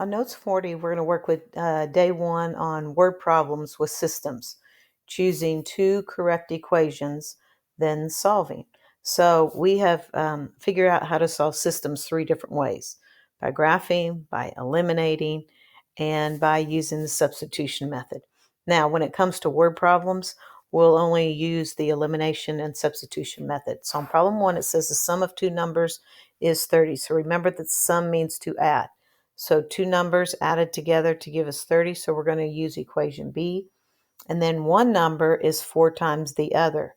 On Notes 40, we're going to work with day 1 on word problems with systems, choosing 2 correct equations, then solving. So we have figured out how to solve systems 3 different ways: by graphing, by eliminating, and by using the substitution method. Now, when it comes to word problems, we'll only use the elimination and substitution method. So on problem 1, it says the sum of 2 numbers is 30. So remember that sum means to add. So 2 numbers added together to give us 30. So we're going to use equation B. And then one number is 4 times the other.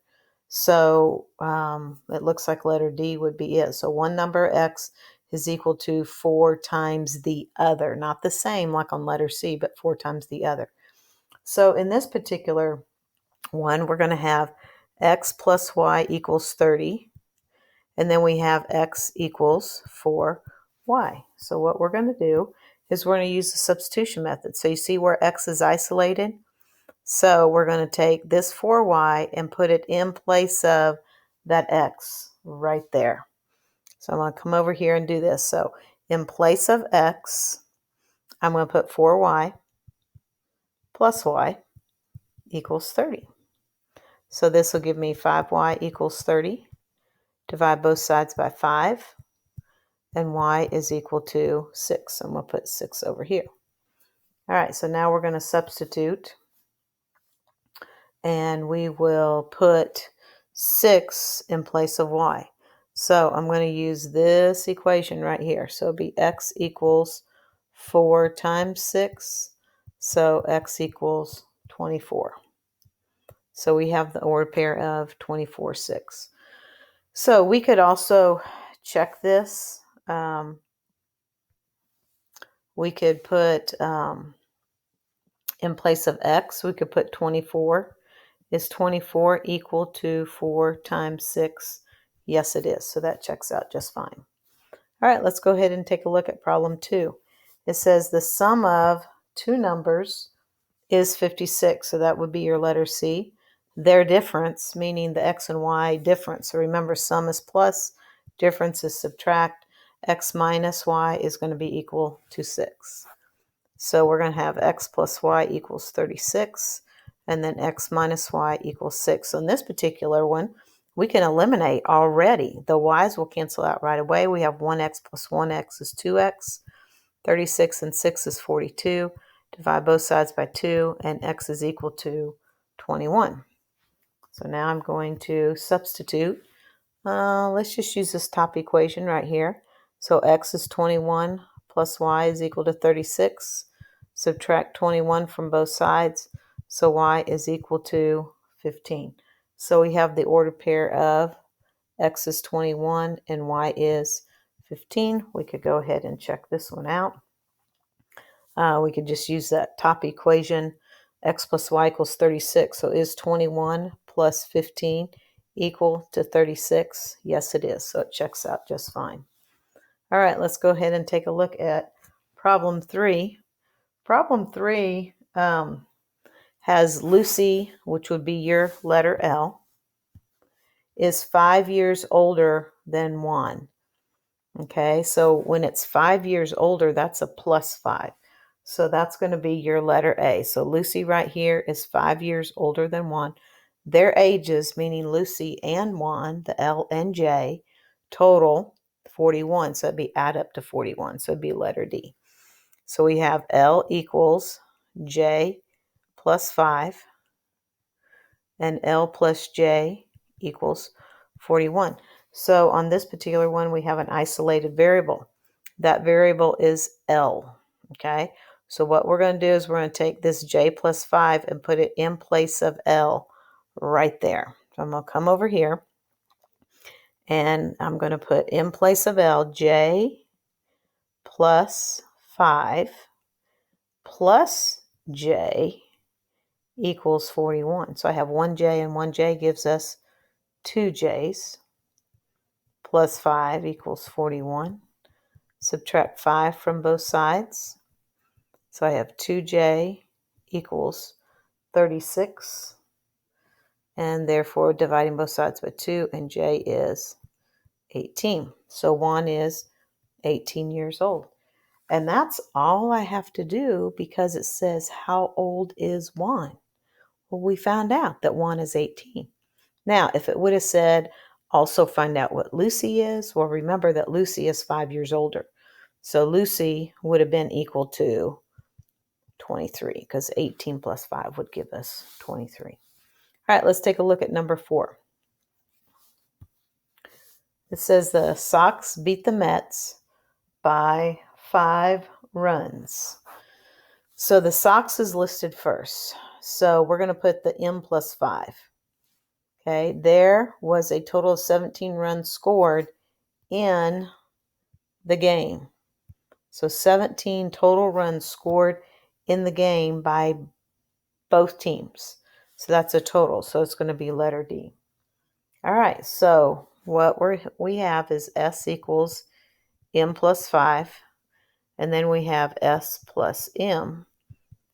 So it looks like letter D would be it. So one number, X, is equal to 4 times the other. Not the same like on letter C, but 4 times the other. So in this particular one, we're going to have X plus Y equals 30. And then we have X equals 4Y. So what we're going to do is we're going to use the substitution method. So you see where X is isolated? So we're going to take this 4Y and put it in place of that X right there. So I'm going to come over here and do this. So in place of X, I'm going to put 4Y plus Y equals 30. So this will give me 5Y equals 30. Divide both sides by 5. And Y is equal to 6. I'm going to put 6 over here. All right, so now we're going to substitute. And we will put 6 in place of Y. So I'm going to use this equation right here. So it'll be X equals 4 times 6. So X equals 24. So we have the ordered pair of 24, 6. So we could also check this. We could put, in place of X, we could put 24. Is 24 equal to 4 times 6? Yes, it is. So that checks out just fine. All right, let's go ahead and take a look at problem 2. It says the sum of 2 numbers is 56. So that would be your letter C. Their difference, meaning the X and Y difference. So remember, sum is plus, difference is subtract. X minus Y is going to be equal to 6. So we're going to have X plus Y equals 36. And then X minus Y equals 6. So in this particular one, we can eliminate already. The Y's will cancel out right away. We have 1X plus 1X is 2X. 36 and 6 is 42. Divide both sides by 2, and X is equal to 21. So now I'm going to substitute. Let's just use this top equation right here. So X is 21 plus Y is equal to 36. Subtract 21 from both sides. So Y is equal to 15. So we have the ordered pair of X is 21 and Y is 15. We could go ahead and check this one out. We could just use that top equation. X plus Y equals 36. So is 21 plus 15 equal to 36? Yes, it is. So it checks out just fine. All right, let's go ahead and take a look at problem 3. Problem 3 has Lucy, which would be your letter L, is 5 years older than Juan. Okay, so when it's 5 years older, that's a plus 5. So that's going to be your letter A. So Lucy right here is 5 years older than Juan. Their ages, meaning Lucy and Juan, the L and J, total 41. So it'd be add up to 41. So it'd be letter D. So we have L equals J plus 5, and L plus J equals 41. So on this particular one, we have an isolated variable. That variable is L, okay? So what we're going to do is we're going to take this J plus 5 and put it in place of L right there. So I'm going to come over here, and I'm going to put in place of L, J plus 5 plus J equals 41. So I have one J, and one J gives us 2 J's. Plus 5 equals 41. Subtract 5 from both sides. So I have 2J equals 36. And therefore dividing both sides by 2, and J is 18. So Juan is 18 years old. And that's all I have to do because it says, how old is Juan? Well, we found out that Juan is 18. Now, if it would have said, also find out what Lucy is, well, remember that Lucy is 5 years older. So Lucy would have been equal to 23 because 18 plus 5 would give us 23. All right, let's take a look at number 4. It says the Sox beat the Mets by 5 runs. So the Sox is listed first. So we're going to put the M plus 5. Okay, there was a total of 17 runs scored in the game. So 17 total runs scored in the game by both teams. So that's a total. So it's going to be letter D. All right, so what we have is S equals M plus 5. And then we have S plus M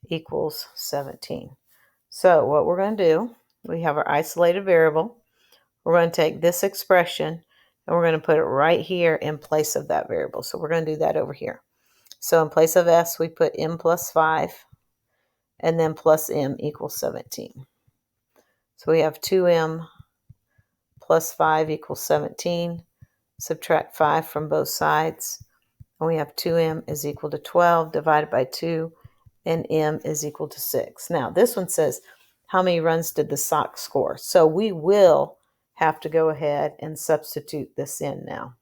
equals 17. So what we're going to do, we have our isolated variable. We're going to take this expression and we're going to put it right here in place of that variable. So we're going to do that over here. So in place of S, we put M plus 5 and then plus M equals 17. So we have 2M plus 5 equals 17. Subtract 5 from both sides. And we have 2M is equal to 12 divided by 2, and M is equal to 6. Now, this one says, how many runs did the Sox score? So we will have to go ahead and substitute this in now.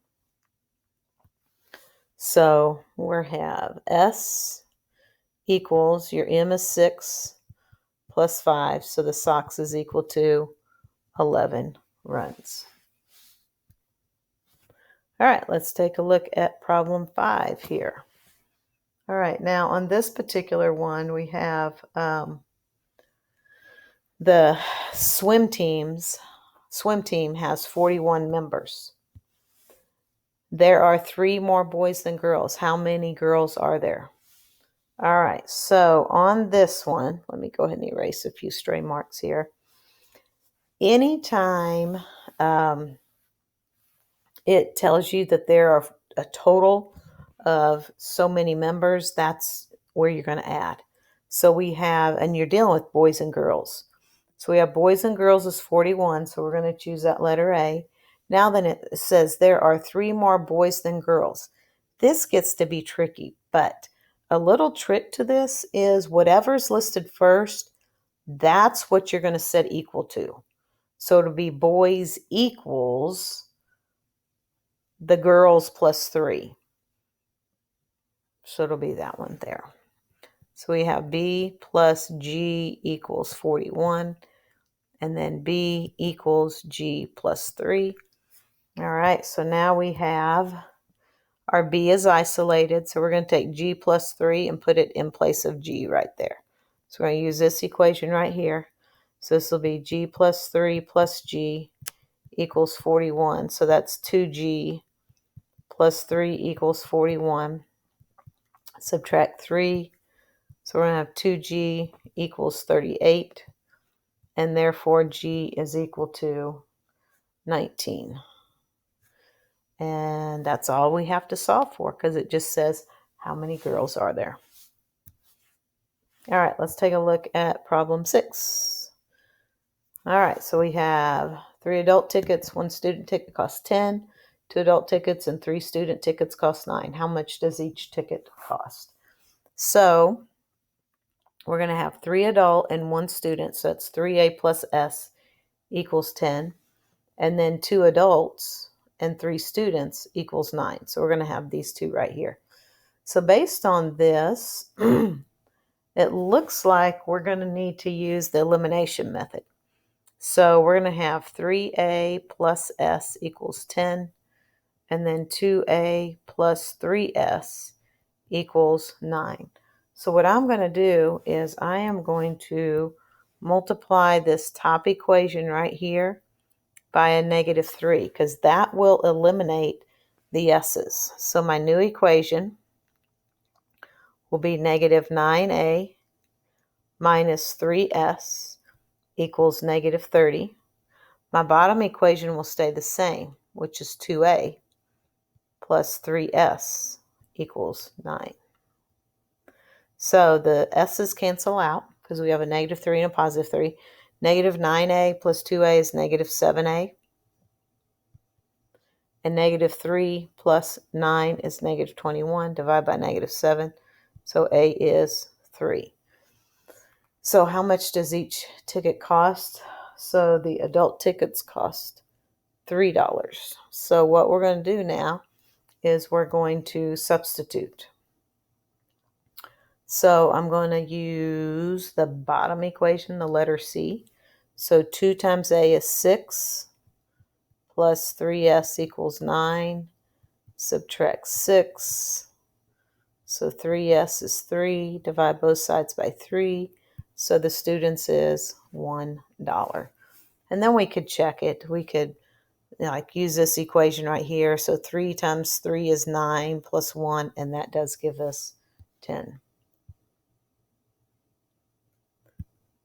So we have S equals, your M is 6 plus 5, so the Sox is equal to 11 runs. All right, let's take a look at problem 5 here. All right, now on this particular one, we have the swim team has 41 members. There are 3 more boys than girls. How many girls are there? All right, so on this one, let me go ahead and erase a few stray marks here. Anytime it tells you that there are a total of so many members, that's where you're going to add. So we have, and you're dealing with boys and girls. So we have boys and girls is 41, so we're going to choose that letter A. Now then it says there are 3 more boys than girls. This gets to be tricky, but a little trick to this is whatever's listed first, that's what you're going to set equal to. So it'll be boys equals the girls plus 3. So it'll be that one there. So we have B plus G equals 41. And then B equals G plus 3. All right, so now we have our B is isolated. So we're going to take G plus 3 and put it in place of G right there. So we're going to use this equation right here. So this will be G plus 3 plus G equals 41. So that's 2G plus 3 equals 41. Subtract 3. So we're going to have 2G equals 38. And therefore G is equal to 19. And that's all we have to solve for because it just says how many girls are there. All right, let's take a look at problem 6. All right, so we have 3 adult tickets, 1 student ticket costs 10, 2 adult tickets, and 3 student tickets cost 9. How much does each ticket cost? So we're going to have 3 adult and 1 student, so that's 3A plus S equals 10. And then 2 adults and 3 students equals 9. So we're going to have these 2 right here. So based on this, it looks like we're going to need to use the elimination method. So we're going to have 3A plus S equals 10, and then 2A plus 3S equals 9. So what I'm going to do is I am going to multiply this top equation right here by a -3 because that will eliminate the S's. So my new equation will be -9A minus 3S equals -30. My bottom equation will stay the same, which is 2A plus 3S equals 9. So the S's cancel out because we have a negative 3 and a positive 3. Negative 9a plus 2a is negative 7a. And negative 3 plus 9 is negative 21. Divide by negative 7. So a is 3. So how much does each ticket cost? So the adult tickets cost $3. So what we're going to do now is we're going to substitute. So I'm going to use the bottom equation, the letter C. So 2 times A is 6, plus 3S equals 9, subtract 6. So 3S is 3, divide both sides by 3. So the students is $1. And then we could check it. We could like use this equation right here. So 3 times 3 is 9 plus 1, and that does give us 10.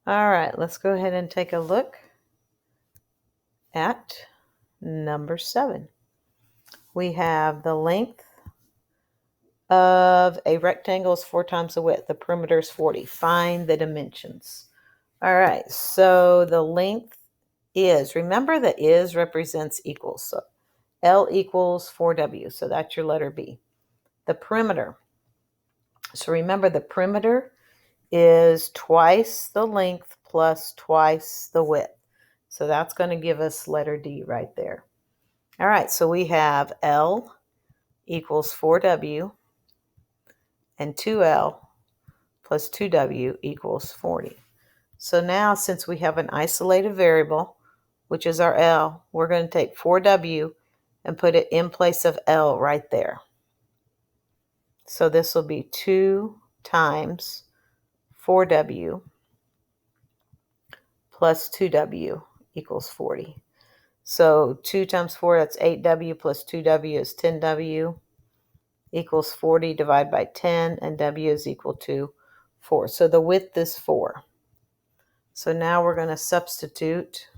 All right, let's go ahead and take a look at number 7. We have the length of a rectangle is 4 times the width. The perimeter is 40. Find the dimensions. All right, so the length is, remember that is represents equals. So L equals 4W, so that's your letter B. The perimeter. So remember the perimeter is twice the length plus twice the width. So that's going to give us letter D right there. All right, so we have L equals 4W and 2L plus 2W equals 40. So now since we have an isolated variable, which is our L, we're going to take 4W and put it in place of L right there. So this will be 2 times 4W plus 2W equals 40. So 2 times 4, that's 8W, plus 2W is 10W equals 40. Divide by 10, and W is equal to 4. So the width is 4. So now we're going to substitute.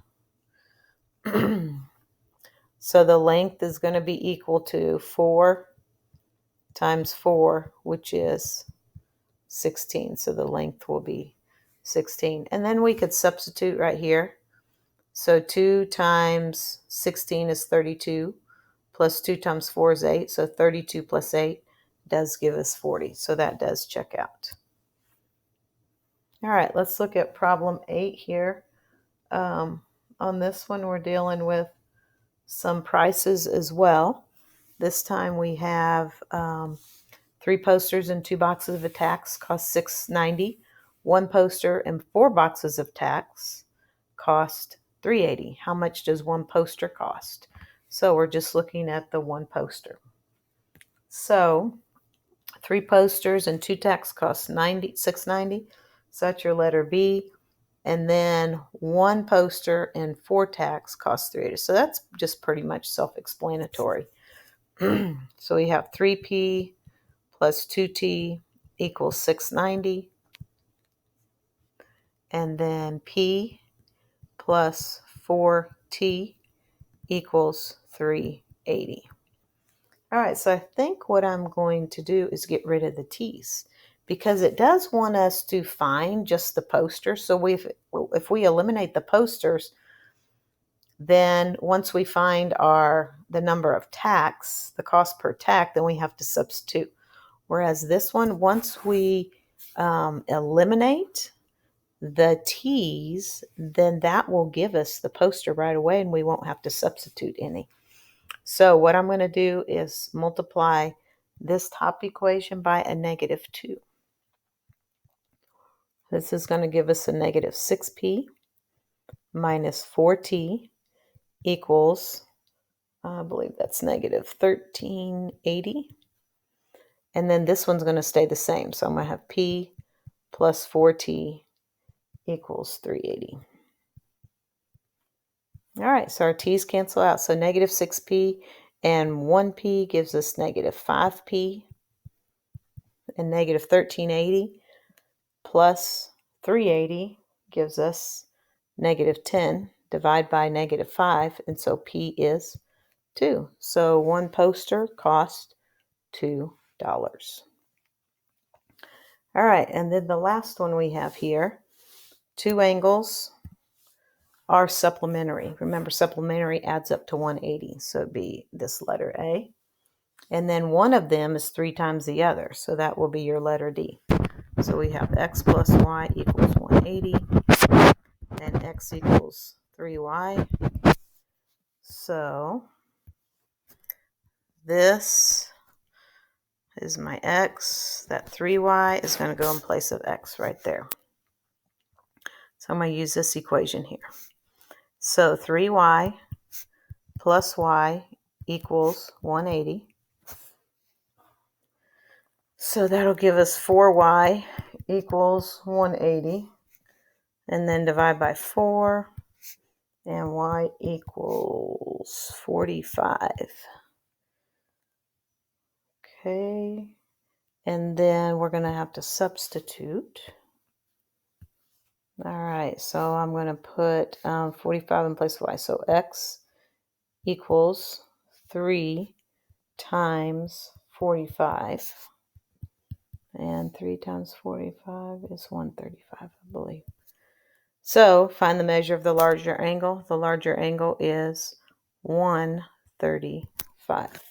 So the length is going to be equal to 4 times 4, which is 16. So the length will be 16. And then we could substitute right here. So 2 times 16 is 32, plus 2 times 4 is 8. So 32 plus 8 does give us 40. So that does check out. All right, let's look at problem 8 here. On this one, we're dealing with some prices as well. This time we have 3 posters and 2 boxes of tacks cost $6.90. 1 poster and 4 boxes of tacks cost $3.80. How much does 1 poster cost? So we're just looking at the 1 poster. So 3 posters and 2 tacks cost $6.90. So that's your letter B. And then 1 poster and 4 tacks cost $3.80. So that's just pretty much self-explanatory. So we have 3P plus 2T equals $6.90. And then P plus 4T equals $3.80. All right, so I think what I'm going to do is get rid of the T's because it does want us to find just the posters. So if we eliminate the posters, then once we find the number of tacks, the cost per tack, then we have to substitute. Whereas this one, once we eliminate the T's, then that will give us the poster right away and we won't have to substitute any. So what I'm going to do is multiply this top equation by a negative 2. This is going to give us a negative 6P minus 4T equals, I believe that's negative 1380. And then this one's going to stay the same. So I'm going to have P plus 4T equals 380. All right, so our T's cancel out. So negative 6P and 1P gives us negative 5P. And negative 1380 plus 380 gives us negative 10. Divide by negative 5, and so P is 2. So 1 poster cost $2. All right, and then the last one we have here, two angles are supplementary. Remember, supplementary adds up to 180, so it'd be this letter A. And then one of them is 3 times the other, so that will be your letter D. So we have x plus y equals 180, and x equals 3y. So this is my x. That 3y is going to go in place of x right there. So I'm going to use this equation here. So 3y plus y equals 180. So that'll give us 4y equals 180. And then divide by 4. And y equals 45. Okay. And then we're going to have to substitute. All right, so I'm going to put 45 in place of y. So x equals 3 times 45. And 3 times 45 is 135, I believe. So find the measure of the larger angle. The larger angle is 135.